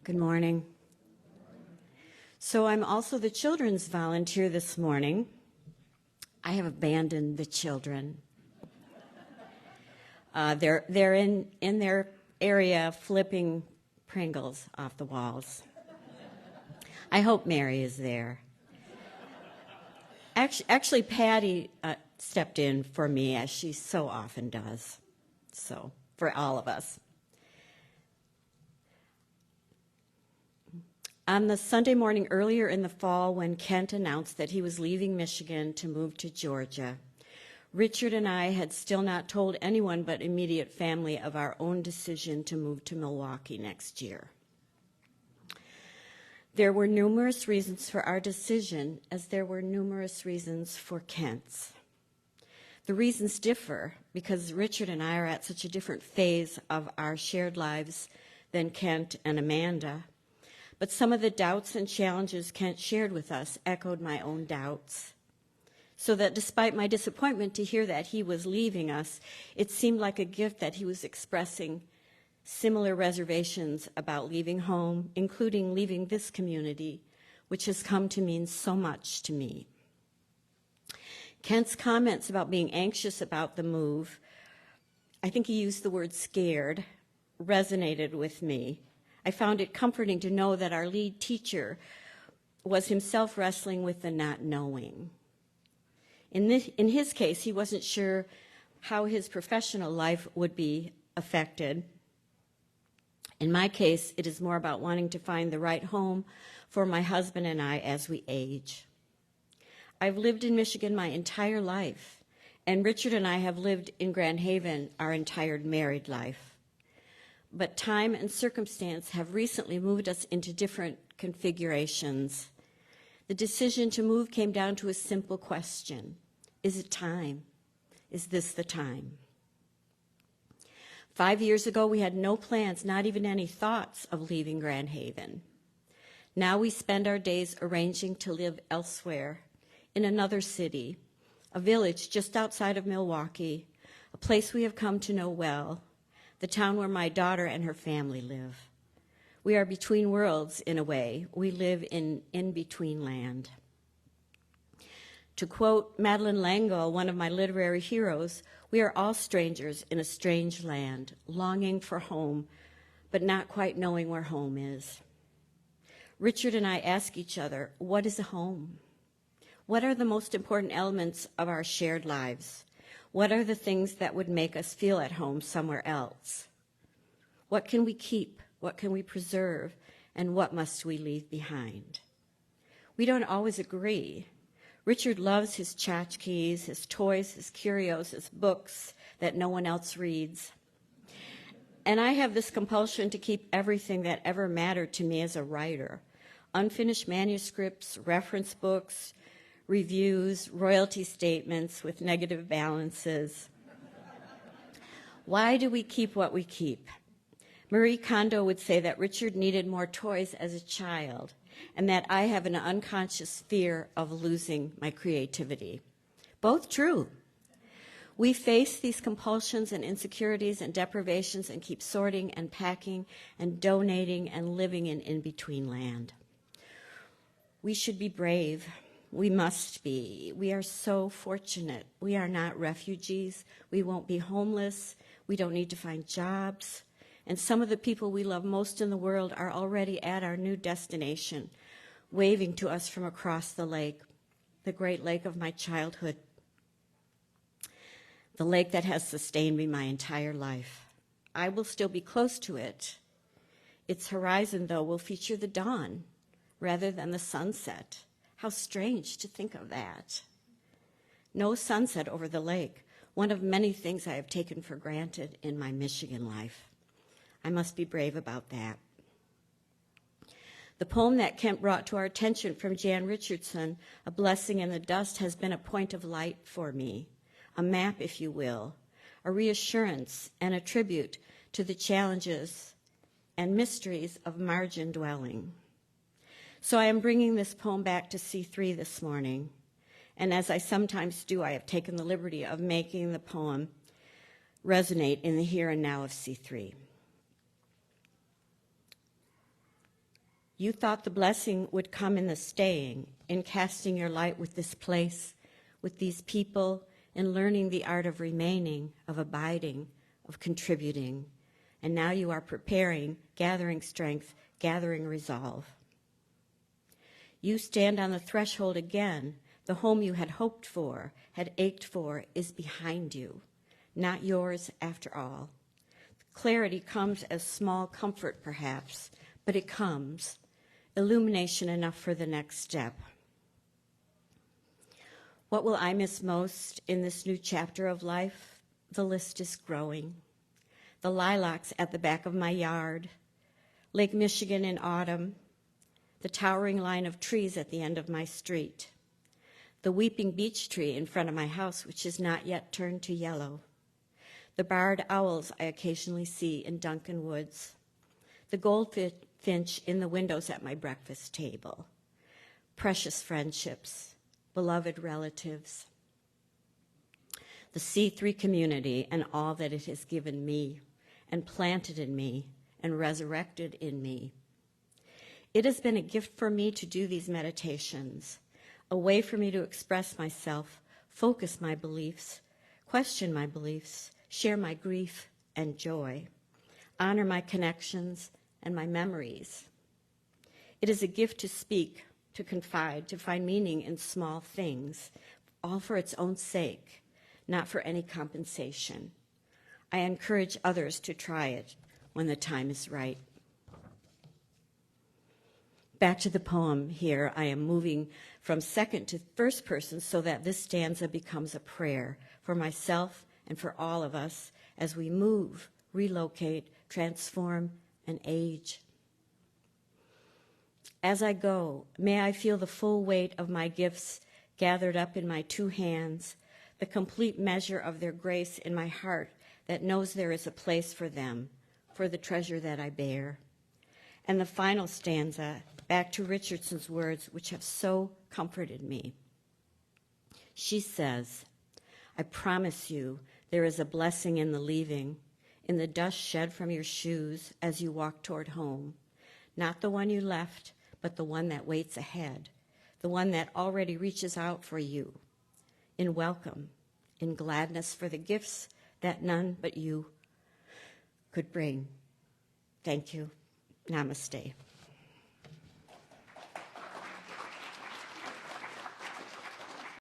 Good morning. So I'm also the children's volunteer this morning. I have abandoned the children. They're in their area flipping Pringles off the walls. I hope Mary is there. Actually, Patty stepped in for me, as she so often does. So, for all of us. On the Sunday morning earlier in the fall, when Kent announced that he was leaving Michigan to move to Georgia, Richard and I had still not told anyone but immediate family of our own decision to move to Milwaukee next year. There were numerous reasons for our decision, as there were numerous reasons for Kent's. The reasons differ because Richard and I are at such a different phase of our shared lives than Kent and Amanda. But some of the doubts and challenges Kent shared with us echoed my own doubts. So that despite my disappointment to hear that he was leaving us, it seemed like a gift that he was expressing similar reservations about leaving home, including leaving this community, which has come to mean so much to me. Kent's comments about being anxious about the move, I think he used the word scared, resonated with me. I found it comforting to know that our lead teacher was himself wrestling with the not knowing. In his case, he wasn't sure how his professional life would be affected. In my case, it is more about wanting to find the right home for my husband and I as we age. I've lived in Michigan my entire life, and Richard and I have lived in Grand Haven our entire married life. But time and circumstance have recently moved us into different configurations. The decision to move came down to a simple question. Is it time? Is this the time? 5 years ago, we had no plans, not even any thoughts of leaving Grand Haven. Now we spend our days arranging to live elsewhere, in another city, a village just outside of Milwaukee, a place we have come to know well, the town where my daughter and her family live. We are between worlds in a way. We live in in-between land. To quote Madeleine L'Engle, one of my literary heroes, we are all strangers in a strange land, longing for home, but not quite knowing where home is. Richard and I ask each other, what is a home? What are the most important elements of our shared lives? What are the things that would make us feel at home somewhere else? What can we keep? What can we preserve? And what must we leave behind? We don't always agree. Richard loves his tchotchkes, his toys, his curios, his books that no one else reads. And I have this compulsion to keep everything that ever mattered to me as a writer. Unfinished manuscripts, reference books, reviews, royalty statements with negative balances. Why do we keep what we keep? Marie Kondo would say that Richard needed more toys as a child, and that I have an unconscious fear of losing my creativity. Both true. We face these compulsions and insecurities and deprivations and keep sorting and packing and donating and living in in-between land. We should be brave. We must be. We are so fortunate. We are not refugees. We won't be homeless. We don't need to find jobs. And some of the people we love most in the world are already at our new destination, waving to us from across the lake, the great lake of my childhood, the lake that has sustained me my entire life. I will still be close to it. Its horizon, though, will feature the dawn rather than the sunset. How strange to think of that. No sunset over the lake, one of many things I have taken for granted in my Michigan life. I must be brave about that. The poem that Kent brought to our attention from Jan Richardson, A Blessing in the Dust, has been a point of light for me, a map, if you will, a reassurance and a tribute to the challenges and mysteries of margin dwelling. So I am bringing this poem back to C3 this morning, and as I sometimes do, I have taken the liberty of making the poem resonate in the here and now of C3. You thought the blessing would come in the staying, in casting your light with this place, with these people, in learning the art of remaining, of abiding, of contributing. And now you are preparing, gathering strength, gathering resolve. You stand on the threshold again. The home you had hoped for, had ached for, is behind you, not yours after all. Clarity comes as small comfort, perhaps, but it comes. Illumination enough for the next step. What will I miss most in this new chapter of life? The list is growing. The lilacs at the back of my yard, Lake Michigan in autumn, the towering line of trees at the end of my street, the weeping beech tree in front of my house, which is not yet turned to yellow, the barred owls I occasionally see in Duncan Woods, the goldfinch in the windows at my breakfast table, precious friendships, beloved relatives, the C3 community and all that it has given me and planted in me and resurrected in me. It has been a gift for me to do these meditations, a way for me to express myself, focus my beliefs, question my beliefs, share my grief and joy, honor my connections and my memories. It is a gift to speak, to confide, to find meaning in small things, all for its own sake, not for any compensation. I encourage others to try it when the time is right. Back to the poem here, I am moving from second to first person so that this stanza becomes a prayer for myself and for all of us as we move, relocate, transform, and age. As I go, may I feel the full weight of my gifts gathered up in my two hands, the complete measure of their grace in my heart that knows there is a place for them, for the treasure that I bear. And the final stanza, back to Richardson's words, which have so comforted me. She says, I promise you there is a blessing in the leaving, in the dust shed from your shoes as you walk toward home, not the one you left, but the one that waits ahead, the one that already reaches out for you, in welcome, in gladness for the gifts that none but you could bring. Thank you. Namaste.